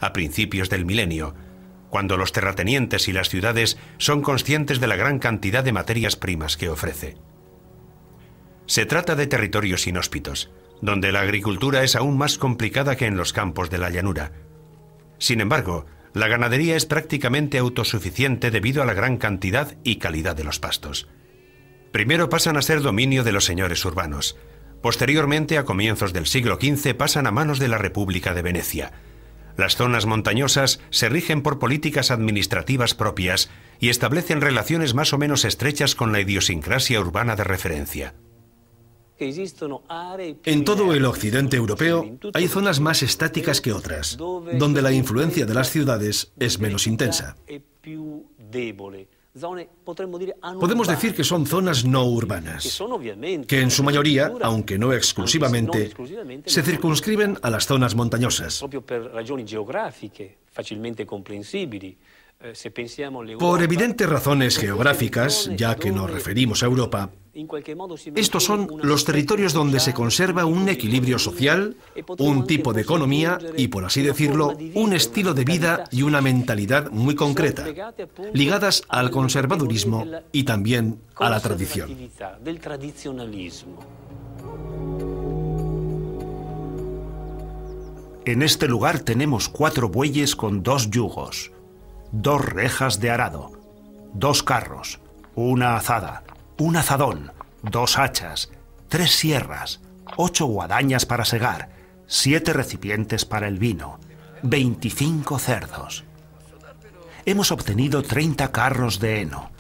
a principios del milenio, cuando los terratenientes y las ciudades son conscientes de la gran cantidad de materias primas que ofrece. Se trata de territorios inhóspitos, donde la agricultura es aún más complicada que en los campos de la llanura. Sin embargo, la ganadería es prácticamente autosuficiente debido a la gran cantidad y calidad de los pastos. Primero pasan a ser dominio de los señores urbanos. Posteriormente, a comienzos del siglo XV, pasan a manos de la República de Venecia. Las zonas montañosas se rigen por políticas administrativas propias y establecen relaciones más o menos estrechas con la idiosincrasia urbana de referencia. En todo el occidente europeo hay zonas más estáticas que otras, donde la influencia de las ciudades es menos intensa. Podemos decir que son zonas no urbanas, que en su mayoría, aunque no exclusivamente, se circunscriben a las zonas montañosas. Por evidentes razones geográficas, ya que nos referimos a Europa, estos son los territorios donde se conserva un equilibrio social, un tipo de economía y, por así decirlo, un estilo de vida y una mentalidad muy concreta, ligadas al conservadurismo y también a la tradición. En este lugar tenemos 4 bueyes con 2 yugos, 2 rejas de arado, 2 carros, una azada, un azadón, 2 hachas, 3 sierras, 8 guadañas para segar, 7 recipientes para el vino, 25 cerdos. Hemos obtenido 30 carros de heno.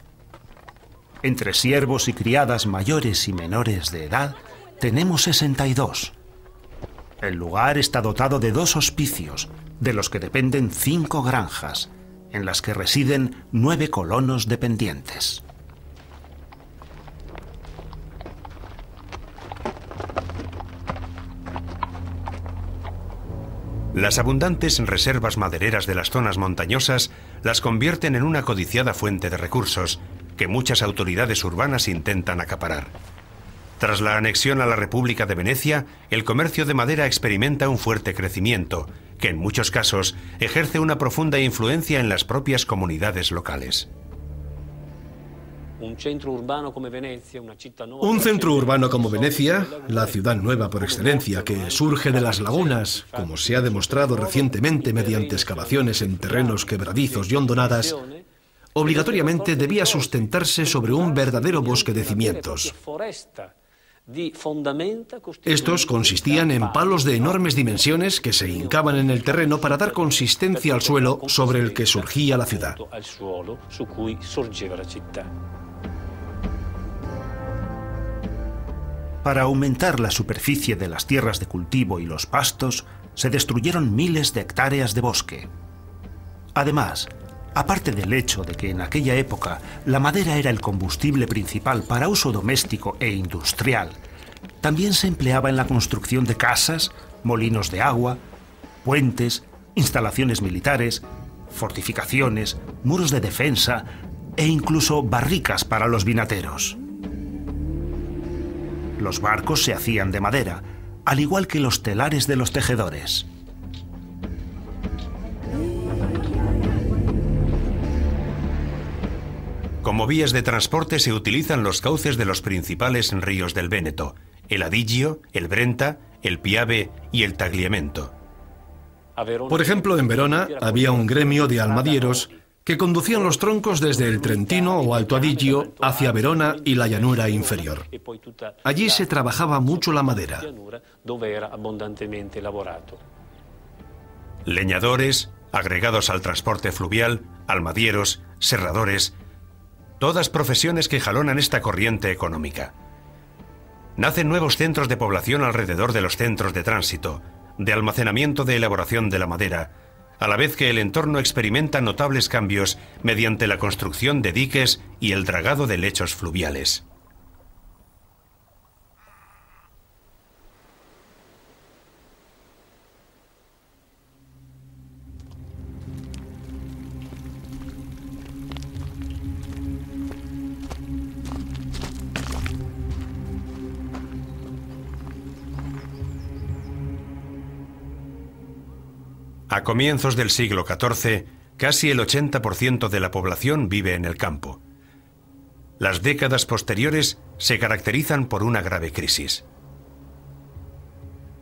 Entre siervos y criadas mayores y menores de edad, tenemos 62. El lugar está dotado de 2 hospicios, de los que dependen 5 granjas, en las que residen 9 colonos dependientes. Las abundantes reservas madereras de las zonas montañosas las convierten en una codiciada fuente de recursos que muchas autoridades urbanas intentan acaparar. Tras la anexión a la República de Venecia, el comercio de madera experimenta un fuerte crecimiento, que en muchos casos ejerce una profunda influencia en las propias comunidades locales. Un centro urbano como Venecia, la ciudad nueva por excelencia, que surge de las lagunas, como se ha demostrado recientemente mediante excavaciones en terrenos quebradizos y hondonadas, obligatoriamente debía sustentarse sobre un verdadero bosque de cimientos. Estos consistían en palos de enormes dimensiones que se hincaban en el terreno para dar consistencia al suelo sobre el que surgía la ciudad. Para aumentar la superficie de las tierras de cultivo y los pastos, se destruyeron miles de hectáreas de bosque. Además, aparte del hecho de que en aquella época la madera era el combustible principal para uso doméstico e industrial, también se empleaba en la construcción de casas, molinos de agua, puentes, instalaciones militares, fortificaciones, muros de defensa e incluso barricas para los vinateros. Los barcos se hacían de madera, al igual que los telares de los tejedores. Como vías de transporte se utilizan los cauces de los principales ríos del Véneto, el Adigio, el Brenta, el Piave y el Tagliamento. Por ejemplo, en Verona había un gremio de almadieros que conducían los troncos desde el Trentino o Alto Adigio hacia Verona y la llanura inferior. Allí se trabajaba mucho la madera. Leñadores, agregados al transporte fluvial, almadieros, serradores, todas profesiones que jalonan esta corriente económica. Nacen nuevos centros de población alrededor de los centros de tránsito, de almacenamiento de elaboración de la madera, a la vez que el entorno experimenta notables cambios mediante la construcción de diques y el dragado de lechos fluviales. A comienzos del siglo XIV, casi el 80% de la población vive en el campo. Las décadas posteriores se caracterizan por una grave crisis.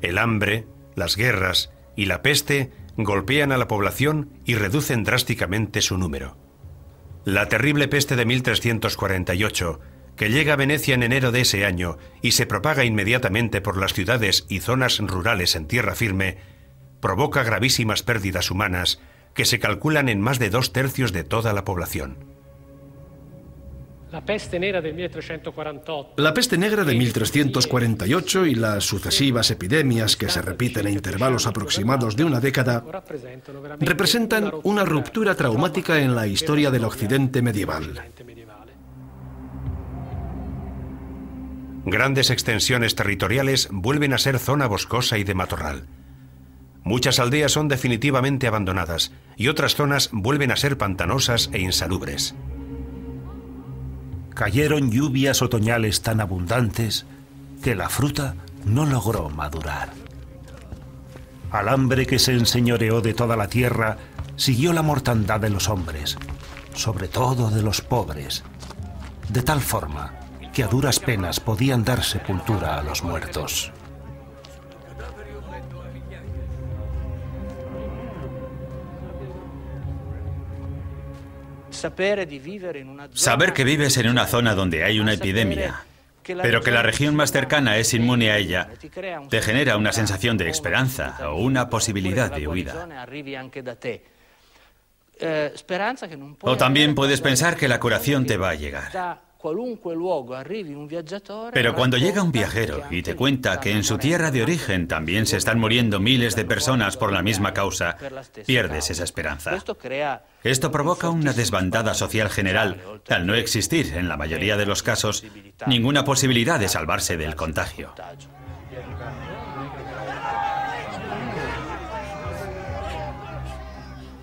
El hambre, las guerras y la peste golpean a la población y reducen drásticamente su número. La terrible peste de 1348, que llega a Venecia en enero de ese año y se propaga inmediatamente por las ciudades y zonas rurales en tierra firme, provoca gravísimas pérdidas humanas que se calculan en más de 2/3 de toda la población. La peste negra de 1348 y las sucesivas epidemias que se repiten a intervalos aproximados de una década representan una ruptura traumática en la historia del Occidente medieval. Grandes extensiones territoriales vuelven a ser zona boscosa y de matorral. Muchas aldeas son definitivamente abandonadas y otras zonas vuelven a ser pantanosas e insalubres. Cayeron lluvias otoñales tan abundantes que la fruta no logró madurar. Al hambre que se enseñoreó de toda la tierra siguió la mortandad de los hombres, sobre todo de los pobres, de tal forma que a duras penas podían dar sepultura a los muertos. Saber que vives en una zona donde hay una epidemia, pero que la región más cercana es inmune a ella, te genera una sensación de esperanza o una posibilidad de huida. O también puedes pensar que la curación te va a llegar. Pero cuando llega un viajero y te cuenta que en su tierra de origen también se están muriendo miles de personas por la misma causa, pierdes esa esperanza. Esto provoca una desbandada social general, al no existir, en la mayoría de los casos, ninguna posibilidad de salvarse del contagio.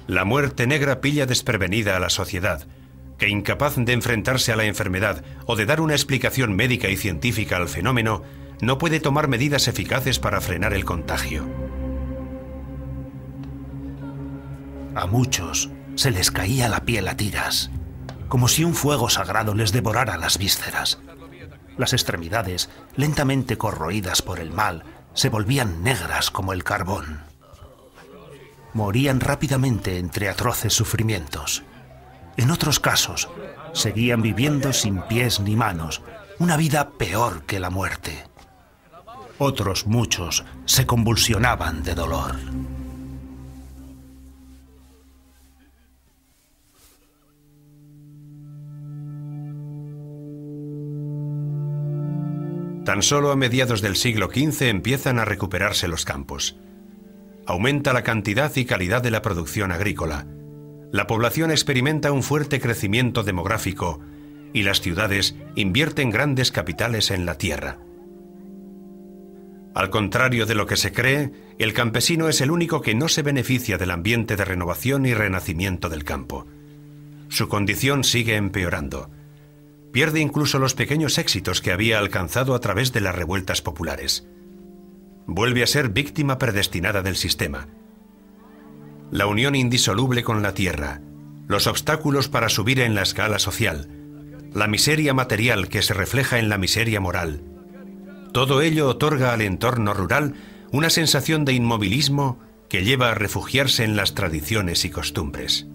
La muerte negra pilla desprevenida a la sociedad, que incapaz de enfrentarse a la enfermedad o de dar una explicación médica y científica al fenómeno, no puede tomar medidas eficaces para frenar el contagio. A muchos se les caía la piel a tiras, como si un fuego sagrado les devorara las vísceras. Las extremidades, lentamente corroídas por el mal, se volvían negras como el carbón. Morían rápidamente entre atroces sufrimientos. En otros casos, seguían viviendo sin pies ni manos, una vida peor que la muerte. Otros muchos se convulsionaban de dolor. Tan solo a mediados del siglo XV empiezan a recuperarse los campos. Aumenta la cantidad y calidad de la producción agrícola. La población experimenta un fuerte crecimiento demográfico y las ciudades invierten grandes capitales en la tierra. Al contrario de lo que se cree, el campesino es el único que no se beneficia del ambiente de renovación y renacimiento del campo. Su condición sigue empeorando. Pierde incluso los pequeños éxitos que había alcanzado a través de las revueltas populares. Vuelve a ser víctima predestinada del sistema. La unión indisoluble con la tierra, los obstáculos para subir en la escala social, la miseria material que se refleja en la miseria moral, todo ello otorga al entorno rural una sensación de inmovilismo que lleva a refugiarse en las tradiciones y costumbres.